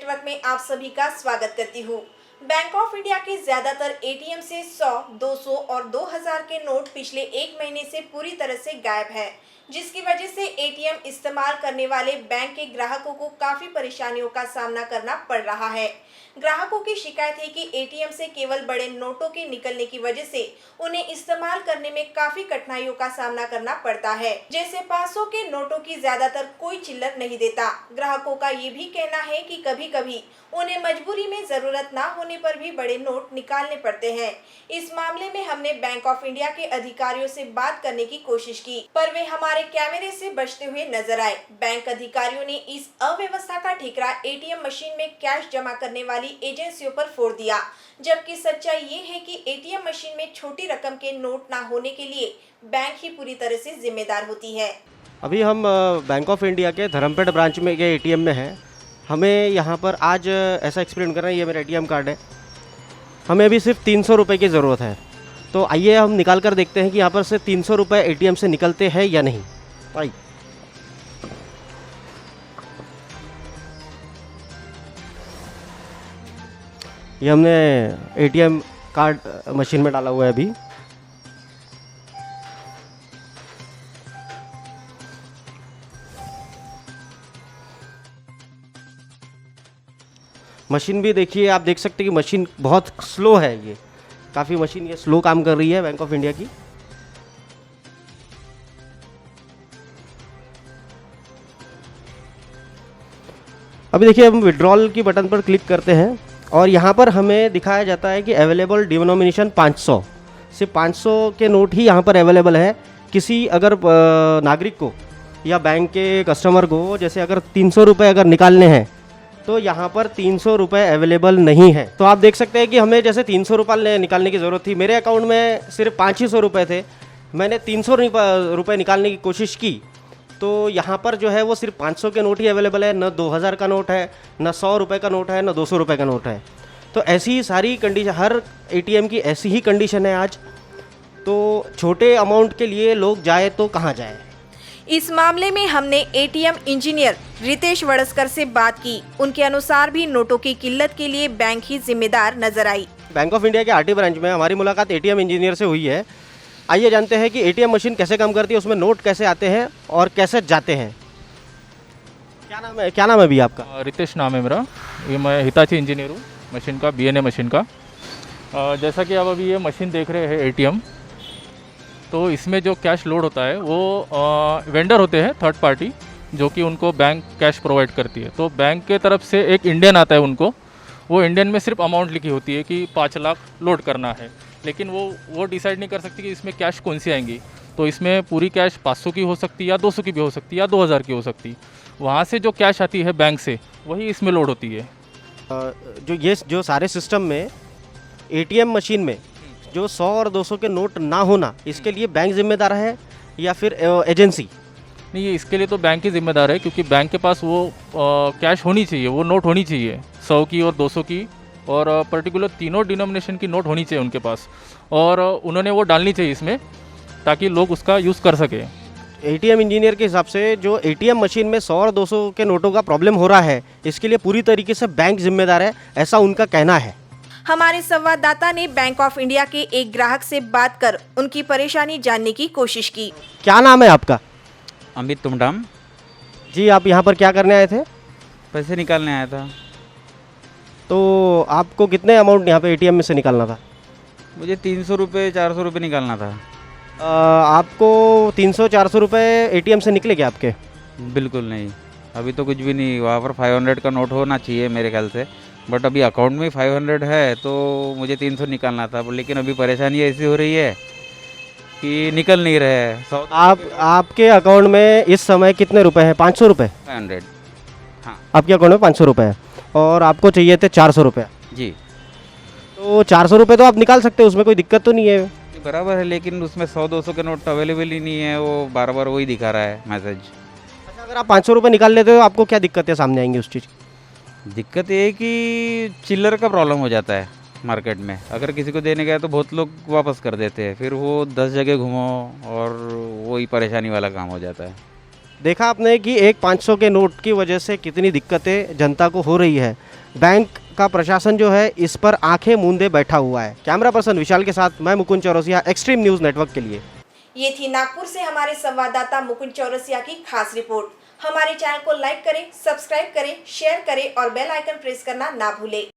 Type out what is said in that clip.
Network में आप सभी का स्वागत करती हूँ। बैंक ऑफ इंडिया के ज्यादातर एटीएम से 100, 200 और 2000 के नोट पिछले एक महीने से पूरी तरह से गायब है, जिसकी वजह से एटीएम इस्तेमाल करने वाले बैंक के ग्राहकों को काफी परेशानियों का सामना करना पड़ रहा है। ग्राहकों की शिकायत है कि एटीएम से केवल बड़े नोटों के निकलने की वजह से उन्हें इस्तेमाल करने में काफी कठिनाइयों का सामना करना पड़ता है। जैसे 500 के नोटों की ज्यादातर कोई चिल्लर नहीं देता। ग्राहकों का ये भी कहना है कि कभी कभी उन्हें मजबूरी में जरूरत ना होने पर भी बड़े नोट निकालने पड़ते हैं। इस मामले में हमने बैंक ऑफ इंडिया के अधिकारियों से बात करने की कोशिश की, पर वे हमारे कैमरे से बचते हुए नजर आए। बैंक अधिकारियों ने इस अव्यवस्था का ठिकरा एटीएम मशीन में कैश जमा करने वाली एजेंसियों पर फोड़ दिया, जबकि सच्चाई ये है कि एटीएम मशीन में छोटी रकम के नोट ना होने के लिए बैंक ही पूरी तरह से जिम्मेदार होती है। अभी हम बैंक ऑफ इंडिया के धर्मपेट ब्रांच में के एटीएम में हैं। हमें यहाँ पर आज ऐसा एक्सपीरियंस करना है। ये मेरा एटीएम कार्ड है। हमें अभी सिर्फ 300 रुपये की ज़रूरत है, तो आइए हम निकाल कर देखते हैं कि यहाँ पर से 300 रुपये एटीएम से निकलते हैं या नहीं। आइए। ये हमने एटीएम कार्ड मशीन में डाला हुआ है अभी। मशीन भी देखिए, आप देख सकते हैं कि मशीन बहुत स्लो है। ये काफ़ी मशीन ये स्लो काम कर रही है बैंक ऑफ इंडिया की। अभी देखिए हम विड्रॉल की बटन पर क्लिक करते हैं और यहाँ पर हमें दिखाया जाता है कि अवेलेबल डिनोमिनेशन 500, सिर्फ 500 के नोट ही यहाँ पर अवेलेबल है। किसी अगर नागरिक को या बैंक के कस्टमर को जैसे अगर 300 रुपये अगर निकालने हैं तो यहाँ पर 300 रुपये अवेलेबल नहीं है। तो आप देख सकते हैं कि हमें जैसे 300 रुपये निकालने की ज़रूरत थी। मेरे अकाउंट में सिर्फ 500 रुपये थे। मैंने 300 रुपये निकालने की कोशिश की तो यहाँ पर जो है वो सिर्फ 500 के नोट ही अवेलेबल है। न 2000 का नोट है, न 100 रुपये का नोट है, न 200 रुपये का नोट है। तो ऐसी ही सारी कंडीशन, हर एटीएम की ऐसी ही कंडीशन है आज। तो छोटे अमाउंट के लिए लोग जाए तो कहाँ जाए। इस मामले में हमने एटीएम इंजीनियर रितेश वड़स्कर से बात की। उनके अनुसार भी नोटों की किल्लत के लिए बैंक ही जिम्मेदार नजर आई। बैंक ऑफ इंडिया के आरटी ब्रांच में हमारी मुलाकात एटीएम इंजीनियर से हुई है। आइए जानते हैं कि एटीएम मशीन कैसे काम करती है, उसमें नोट कैसे आते हैं और कैसे जाते हैं। क्या नाम है भैया आपका? रितेश नाम है मेरा। ये मैं हिताची इंजीनियर हूँ मशीन का, बीएनए मशीन का। जैसा कि आप अभी ये मशीन देख रहे हैं एटीएम, तो इसमें जो कैश लोड होता है वो वेंडर होते हैं थर्ड पार्टी, जो कि उनको बैंक कैश प्रोवाइड करती है। तो बैंक के तरफ से एक इंडियन आता है उनको, वो इंडियन में सिर्फ अमाउंट लिखी होती है कि 5 लाख लोड करना है, लेकिन वो डिसाइड नहीं कर सकती कि इसमें कैश कौन सी आएंगी। तो इसमें पूरी कैश 500 की हो सकती है या 200 की भी हो सकती है या 2000 की हो सकती है। वहाँ से जो कैश आती है बैंक से वही इसमें लोड होती है। जो सारे सिस्टम में एटीएम मशीन में जो 100 और 200 के नोट ना होना, इसके लिए बैंक जिम्मेदार है या फिर एजेंसी? नहीं, ये इसके लिए तो बैंक ही जिम्मेदार है, क्योंकि बैंक के पास वो कैश होनी चाहिए, वो नोट होनी चाहिए 100 की और 200 की और पर्टिकुलर तीनों डिनोमिनेशन की नोट होनी चाहिए उनके पास, और उन्होंने वो डालनी चाहिए इसमें ताकि लोग उसका यूज़ कर सके। एटीएम इंजीनियर के हिसाब से जो एटीएम मशीन में 100 और 200 के नोटों का प्रॉब्लम हो रहा है, इसके लिए पूरी तरीके से बैंक जिम्मेदार है, ऐसा उनका कहना है। हमारे संवाददाता ने बैंक ऑफ इंडिया के एक ग्राहक से बात कर उनकी परेशानी जानने की कोशिश की। क्या नाम है आपका? अमित तुमडाम। जी, आप यहाँ पर क्या करने आए थे? पैसे निकालने आया था। तो आपको कितने अमाउंट यहाँ पे एटीएम में से निकालना था? मुझे 300 रुपये 400 रुपये निकालना था। आपको 300-400 रुपये एटीएम से निकले क्या आपके? बिल्कुल नहीं, अभी तो कुछ भी नहीं। वहाँ पर 500 का नोट होना चाहिए मेरे ख्याल से, बट अभी अकाउंट में 500 है, तो मुझे 300 निकालना था। लेकिन अभी परेशानी ऐसी हो रही है कि निकल नहीं रहे हैं। आपके अकाउंट में इस समय कितने रुपए हैं? 500 रुपये? 500, हाँ। आपके अकाउंट में 500 रुपये है और आपको चाहिए थे 400 रुपये। जी, तो 400 रुपये तो आप निकाल सकते हो, उसमें कोई दिक्कत तो नहीं है? बराबर है, लेकिन उसमें 100-200 के नोट अवेलेबल ही नहीं है। वो बार बार वही दिखा रहा है मैसेज। अच्छा, अगर आप 500 रुपये निकाल लेते हो आपको क्या दिक्कतें सामने आएंगी उस चीज़? दिक्कत ये है कि चिल्लर का प्रॉब्लम हो जाता है मार्केट में। अगर किसी को देने गया तो बहुत लोग वापस कर देते हैं, फिर वो 10 जगह घूमो और वही परेशानी वाला काम हो जाता है। देखा आपने कि एक 500 के नोट की वजह से कितनी दिक्कतें जनता को हो रही है। बैंक का प्रशासन जो है इस पर आंखें मूंदे बैठा हुआ है। कैमरा पर्सन विशाल के साथ मैं Mukund Chaurasia, extreme news network के लिए। ये थी नागपुर से हमारे संवाददाता मुकुंद चौरसिया की खास रिपोर्ट। हमारे चैनल को लाइक करें, सब्सक्राइब करें, शेयर करें और बेल आइकन प्रेस करना ना भूलें।